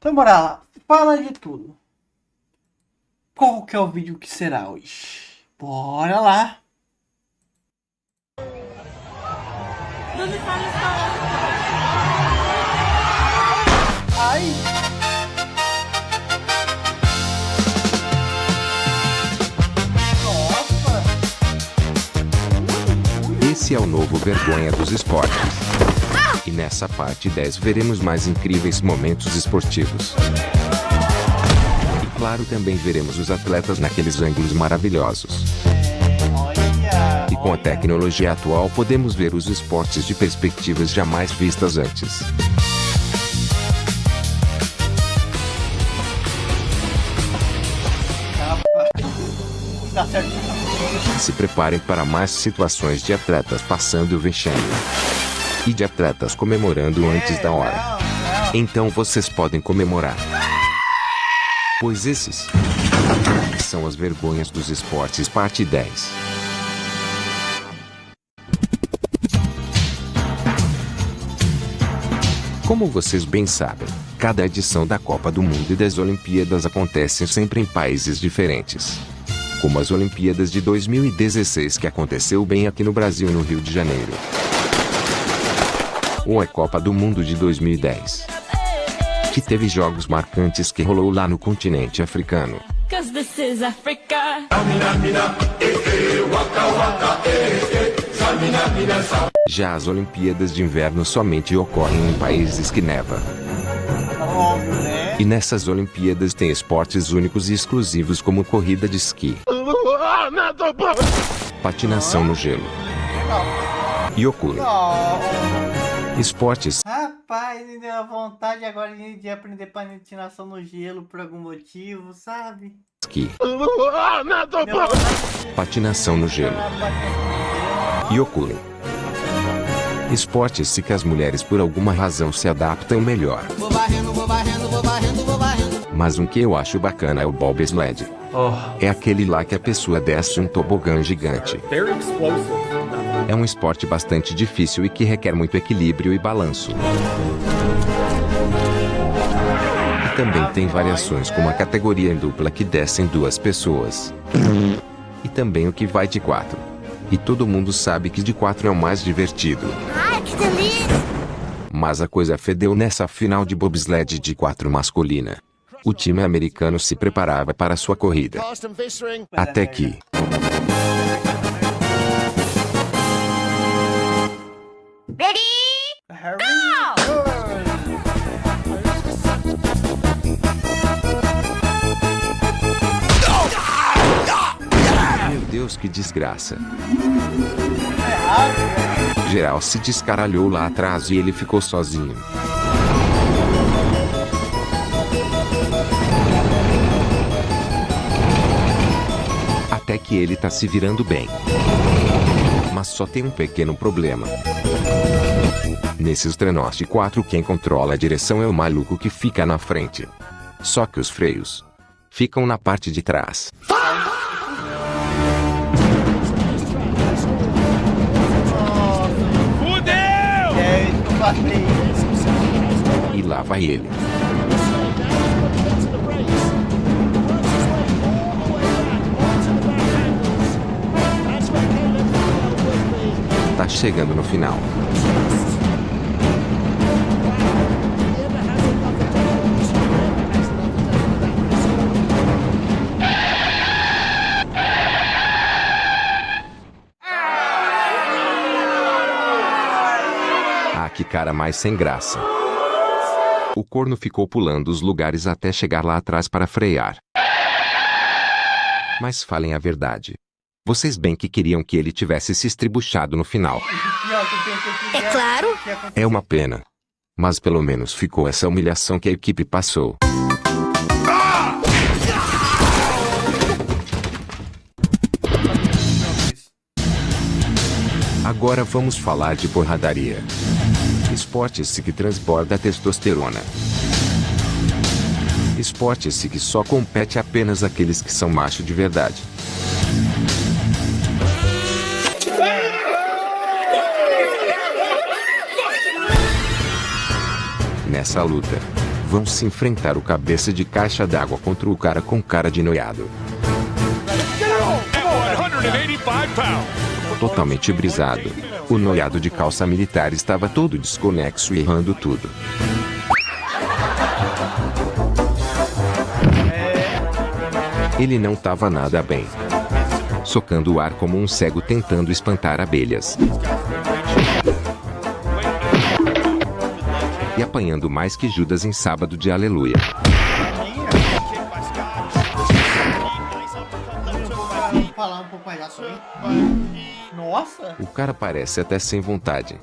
Então bora lá, fala de tudo. Qual que é o vídeo que será hoje? Bora lá. Ai. Nossa. Esse é o novo Vergonha dos Esportes. E nessa parte 10 veremos mais incríveis momentos esportivos. E claro, também veremos os atletas naqueles ângulos maravilhosos. Olha. E com a tecnologia atual podemos ver os esportes de perspectivas jamais vistas antes. Tá certo. Se preparem para mais situações de atletas passando o vexame. E de atletas comemorando antes da hora. Não. Então vocês podem comemorar. Pois esses são as vergonhas dos esportes parte 10. Como vocês bem sabem, cada edição da Copa do Mundo e das Olimpíadas acontece sempre em países diferentes. Como as Olimpíadas de 2016 que aconteceu bem aqui no Brasil no Rio de Janeiro. Ou a Copa do Mundo de 2010. Que teve jogos marcantes que rolou lá no continente africano. Já as Olimpíadas de Inverno somente ocorrem em países que neva. Óbvio, né? E nessas Olimpíadas tem esportes únicos e exclusivos como corrida de esqui, patinação no gelo e oculin. Esportes Rapaz, me deu a vontade agora de aprender patinação no gelo por algum motivo, sabe? esqui, Deu vontade de patinação no gelo jogar patinação no gelo. e oculin. Esportes que as mulheres por alguma razão se adaptam melhor. Mas um que eu acho bacana é o bobsled. É aquele lá que a pessoa desce um tobogã gigante. É um esporte bastante difícil e que requer muito equilíbrio e balanço. E também tem variações como a categoria em dupla que descem 2 pessoas. E também o que vai de 4. E todo mundo sabe que de 4 é o mais divertido. Ai, que delícia! Mas a coisa fedeu nessa final de bobsled de 4 masculina. O time americano se preparava para sua corrida. Até que... Ready? Harry. Meu Deus, que desgraça. Geral se descaralhou lá atrás e ele ficou sozinho. Até que ele tá se virando bem. Mas só tem um pequeno problema. Nesses trenós de 4 quem controla a direção é o maluco que fica na frente. Só que os freios ficam na parte de trás. É isso que eu falei. E lá vai ele. Tá chegando no final. Ah, que cara mais sem graça. O corno ficou pulando os lugares até chegar lá atrás para frear. Mas falem a verdade. Vocês bem que queriam que ele tivesse se estribuchado no final. É claro. É uma pena. Mas pelo menos ficou essa humilhação que a equipe passou. Agora vamos falar de porradaria. Esportes que transborda testosterona. Esportes que só compete apenas aqueles que são macho de verdade. Nessa luta, vão se enfrentar o cabeça de caixa d'água contra o cara com cara de noiado. Totalmente brisado, o noiado de calça militar estava todo desconexo e errando tudo. Ele não tava nada bem. Socando o ar como um cego tentando espantar abelhas. E apanhando mais que Judas em sábado de aleluia. Falar um pouco mais sobre. Nossa! O cara parece até sem vontade.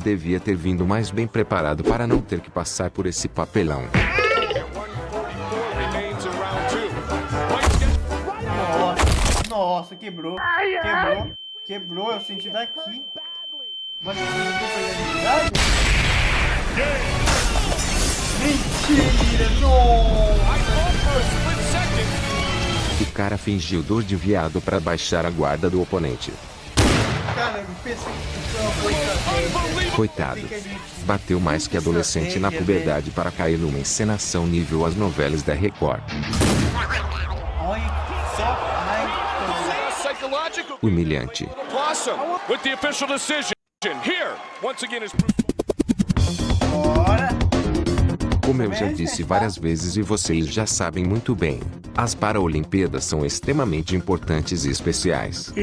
Devia ter vindo mais bem preparado para não ter que passar por esse papelão. Nossa, quebrou. Quebrou, eu senti daqui. Mas eu não tô pegando verdade? Mentira, nossa! O cara fingiu dor de viado para baixar a guarda do oponente. Cara, eu pensei que Coitado. Bateu mais que adolescente na puberdade para cair numa encenação nível as novelas da Record. Olha só. Humilhante. Bora. Como eu já disse várias vezes e vocês já sabem muito bem, as Paralimpíadas são extremamente importantes e especiais.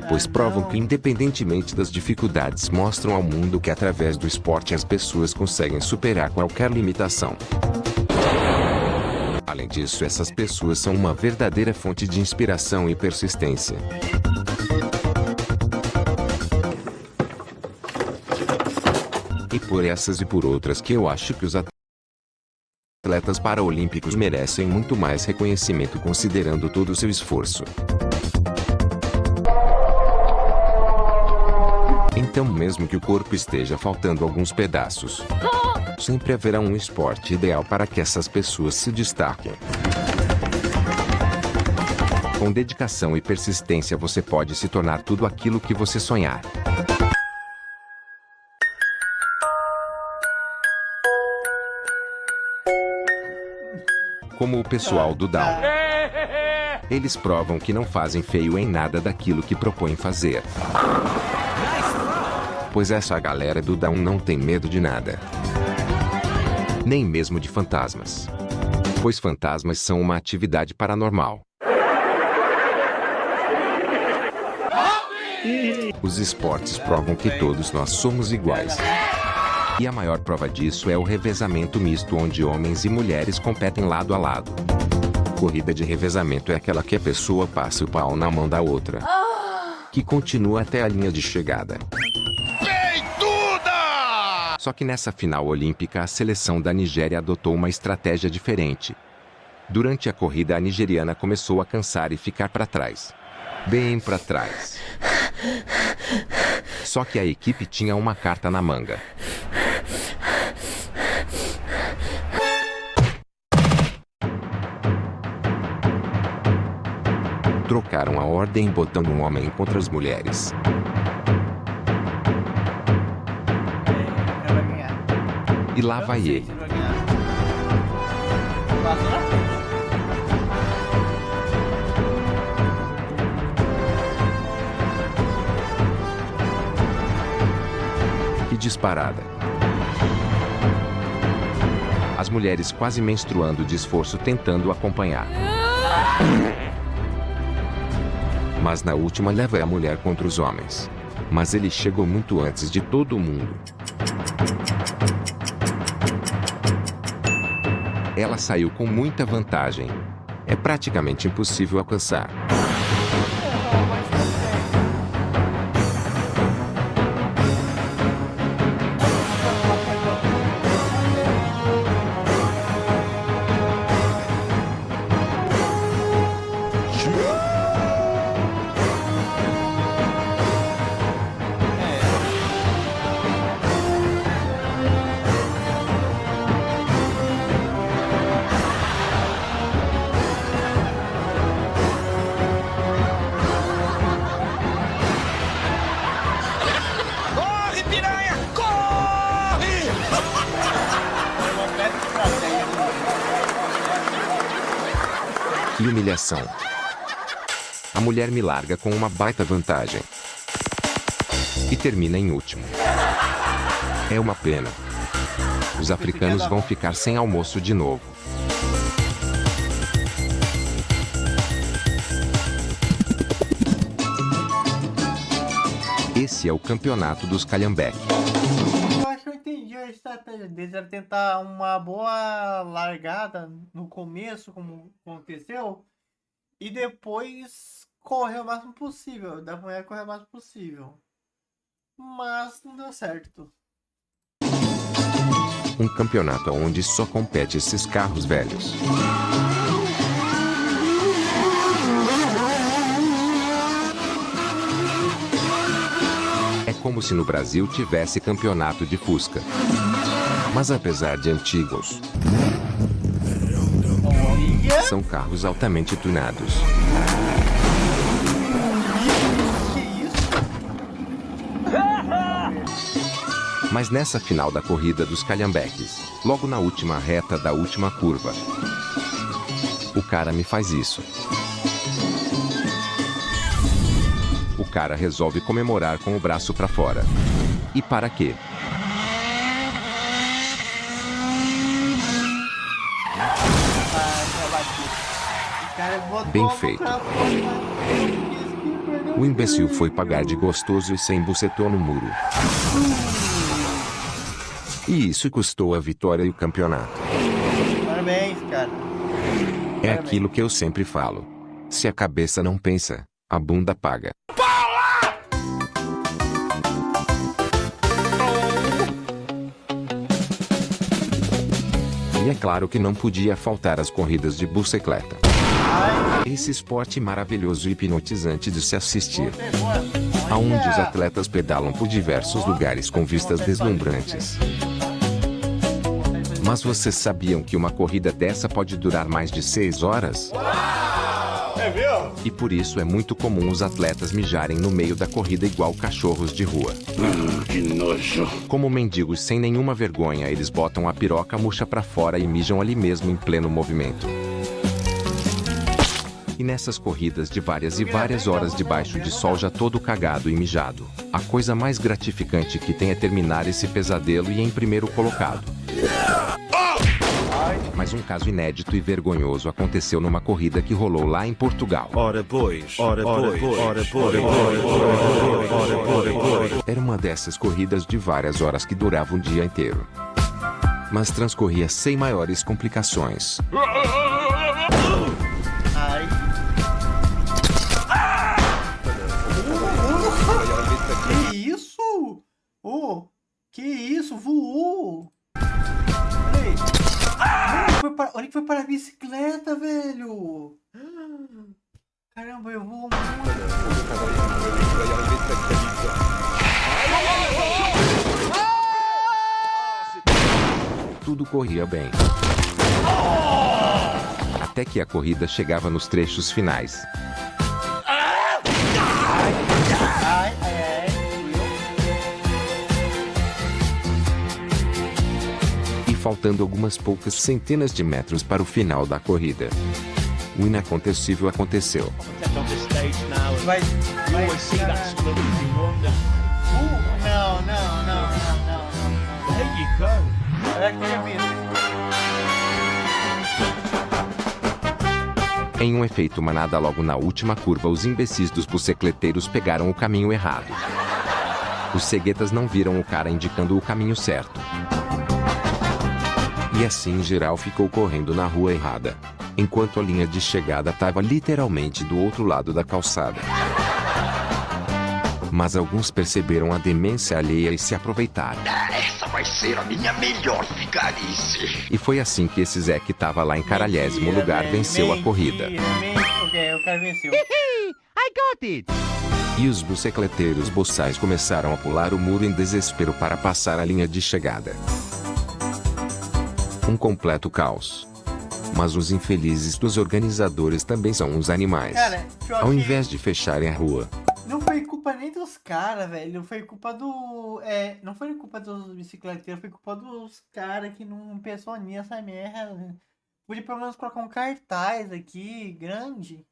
Pois provam que, independentemente das dificuldades, mostram ao mundo que através do esporte as pessoas conseguem superar qualquer limitação. Além disso, essas pessoas são uma verdadeira fonte de inspiração e persistência. E por essas e por outras que eu acho que os atletas paralímpicos merecem muito mais reconhecimento considerando todo o seu esforço. Então, mesmo que o corpo esteja faltando alguns pedaços, sempre haverá um esporte ideal para que essas pessoas se destaquem. Com dedicação e persistência você pode se tornar tudo aquilo que você sonhar. Como o pessoal do Down. Eles provam que não fazem feio em nada daquilo que propõem fazer. Pois essa galera do Down não tem medo de nada. Nem mesmo de fantasmas. Pois fantasmas são uma atividade paranormal. Os esportes provam que todos nós somos iguais. E a maior prova disso é o revezamento misto, onde homens e mulheres competem lado a lado. Corrida de revezamento é aquela que a pessoa passa o pau na mão da outra, que continua até a linha de chegada. Só que nessa final olímpica a seleção da Nigéria adotou uma estratégia diferente. Durante a corrida a nigeriana começou a cansar e ficar para trás. Bem para trás. Só que a equipe tinha uma carta na manga. Trocaram a ordem botando um homem contra as mulheres. E lá vai ele. Que disparada. As mulheres quase menstruando de esforço tentando acompanhar. Mas na última leva é a mulher contra os homens. Mas ele chegou muito antes de todo mundo. Ela saiu com muita vantagem. É praticamente impossível alcançar. Que humilhação. A mulher me larga com uma baita vantagem. E termina em último. É uma pena. Os africanos vão ficar sem almoço de novo. Esse é o campeonato dos calhambeque. Eu acho que eu entendi a estratégia deles. Era tentar uma boa largada no começo, como aconteceu, e depois correr o máximo possível. Da mulher correr o máximo possível. Mas não deu certo. Um campeonato onde só compete esses carros velhos. É como se no Brasil tivesse campeonato de Fusca. Mas apesar de antigos, Olha! são carros altamente tunados. Que isso? Mas nessa final da corrida dos calhambeques, logo na última reta da última curva, o cara me faz isso. O cara resolve comemorar com o braço pra fora. E para quê? Bem feito. O imbecil foi pagar de gostoso e se embucetou no muro. E isso custou a vitória e o campeonato. Parabéns, cara. É aquilo que eu sempre falo. Se a cabeça não pensa, a bunda paga. E é claro que não podia faltar as corridas de bicicleta. Esse esporte maravilhoso e hipnotizante de se assistir. Aonde os atletas pedalam por diversos lugares com vistas deslumbrantes. Mas vocês sabiam que uma corrida dessa pode durar mais de 6 horas? É mesmo? E por isso é muito comum os atletas mijarem no meio da corrida igual cachorros de rua. Que nojo. Como mendigos sem nenhuma vergonha, eles botam a piroca murcha pra fora e mijam ali mesmo em pleno movimento. E nessas corridas de várias e várias horas debaixo de sol já todo cagado e mijado, a coisa mais gratificante que tem é terminar esse pesadelo e em primeiro colocado. Mas um caso inédito e vergonhoso aconteceu numa corrida que rolou lá em Portugal. Ora pois, ora pois, ora pois, ora pois. Era uma dessas corridas de várias horas que durava um dia inteiro. Mas transcorria sem maiores complicações. Ai. Que isso? Oh, que isso? Voou! Peraí. Olha que foi para a bicicleta, velho! Caramba, eu vou muito! Tudo corria bem. Até que a corrida chegava nos trechos finais. Ai, ai, ai. E faltando algumas poucas centenas de metros para o final da corrida, o inacontecível aconteceu. Vai, vai. Não, não, não, não, não. Olha aqui a vida. Em um efeito manada logo na última curva, os imbecis dos bicicleteiros pegaram o caminho errado. Os ceguetas não viram o cara indicando o caminho certo. E assim geral ficou correndo na rua errada, enquanto a linha de chegada estava literalmente do outro lado da calçada. Mas alguns perceberam a demência alheia e se aproveitaram. Essa vai ser a minha melhor vigarice. E foi assim que esse Zé que tava lá em caralhésimo lugar venceu a corrida. Ok, o cara venceu. E os bicicleteiros boçais começaram a pular o muro em desespero para passar a linha de chegada. Um completo caos. Mas os infelizes dos organizadores também são uns animais. Cara, pior Ao que invés de fecharem a rua, não foi culpa nem dos caras, velho. Não foi culpa do. Não foi culpa dos bicicleteiros, foi culpa dos caras que não pensou nessa merda. Podia pelo menos colocar um cartaz aqui, grande.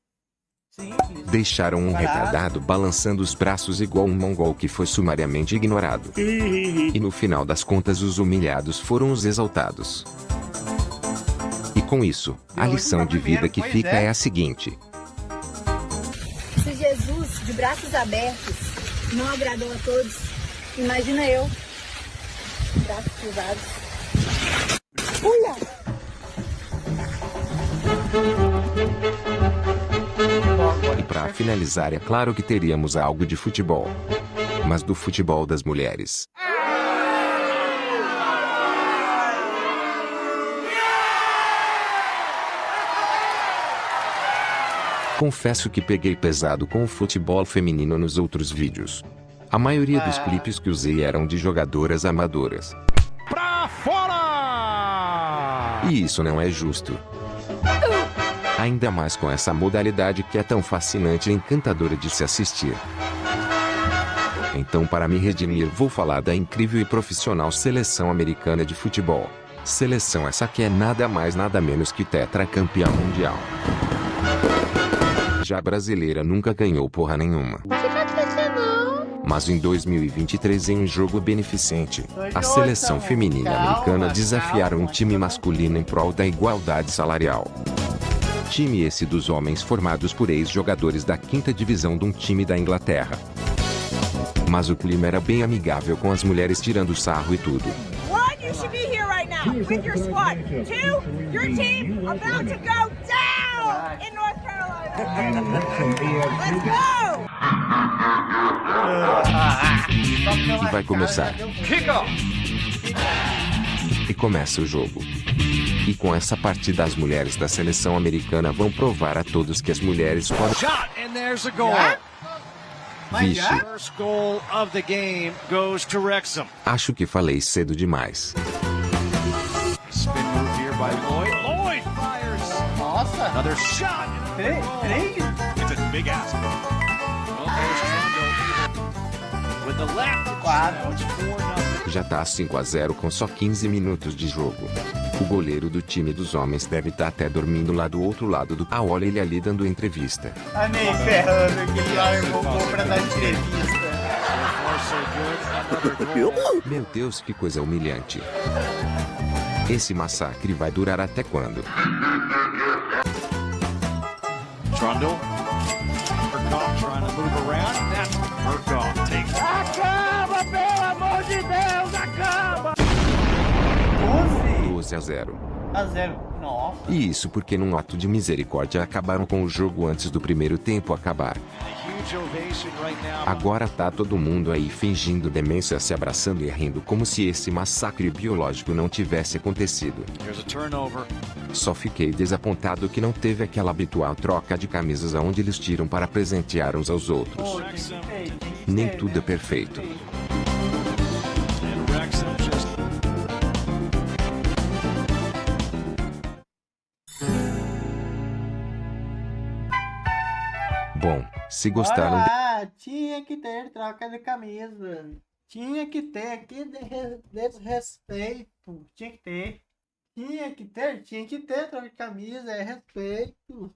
Simples. Deixaram um Barato. retardado balançando os braços igual um mongol que foi sumariamente ignorado. E no final das contas os humilhados foram os exaltados. E com isso, a lição de vida que fica é a seguinte. Se Jesus, de braços abertos, não agradou a todos, imagina eu, braços cruzados. Pula! E para finalizar, é claro que teríamos algo de futebol. Mas do futebol das mulheres. Confesso que peguei pesado com o futebol feminino nos outros vídeos. A maioria dos clipes que usei eram de jogadoras amadoras. Pra fora! E isso não é justo. Ainda mais com essa modalidade que é tão fascinante e encantadora de se assistir. Então, para me redimir, vou falar da incrível e profissional Seleção Americana de Futebol. Seleção essa que é nada mais nada menos que tetracampeã mundial. Já a brasileira nunca ganhou porra nenhuma. Mas em 2023, em um jogo beneficente, a seleção feminina americana desafiaram um time masculino em prol da igualdade salarial. Time esse dos homens formados por ex-jogadores da quinta divisão de um time da Inglaterra. Mas o clima era bem amigável com as mulheres tirando sarro e tudo. One, you should be here right now with your squad. Two, your team about to go down in North Carolina. Let's go! E vai começar. E começa o jogo. E com essa partida as mulheres da seleção americana vão provar a todos que as mulheres podem... Shot, and there's a goal. Vixe, First goal of the game goes to Wrexham. acho que falei cedo demais. Spin move here by Lloyd. Lloyd fires. Nossa! Another shot. Três? It's a big ask. Well, there's Trundle. With the left. Quatro. It's 4-0. Já tá 5-0 com só 15 minutos de jogo. O goleiro do time dos homens deve estar até dormindo lá do outro lado do... Ah, olha ele ali dando entrevista. Ah, nem ferrando que ele armou pra dar entrevista. Far so good. Another goal. Meu Deus, que coisa humilhante. Esse massacre vai durar até quando? Trundle. Murkoff trying to move around. That's Murkoff takes. Acaba, pelo amor de Deus, acaba! 12 12-0. a 0. Nossa. E isso porque num ato de misericórdia acabaram com o jogo antes do primeiro tempo acabar. A huge ovation right now. Agora tá todo mundo aí fingindo demência, se abraçando e rindo como se esse massacre biológico não tivesse acontecido. Here's a turnover. Só fiquei desapontado que não teve aquela habitual troca de camisas aonde eles tiram para presentear uns aos outros. Pô, tinha que ter, tinha que Nem ter, tudo né? é perfeito. And Wrexham just Bom, se Bora gostaram lá, tinha que ter troca de camisa. Tinha que ter aqui desrespeito. Tinha que ter. Tinha que ter troca de camisa, é respeito.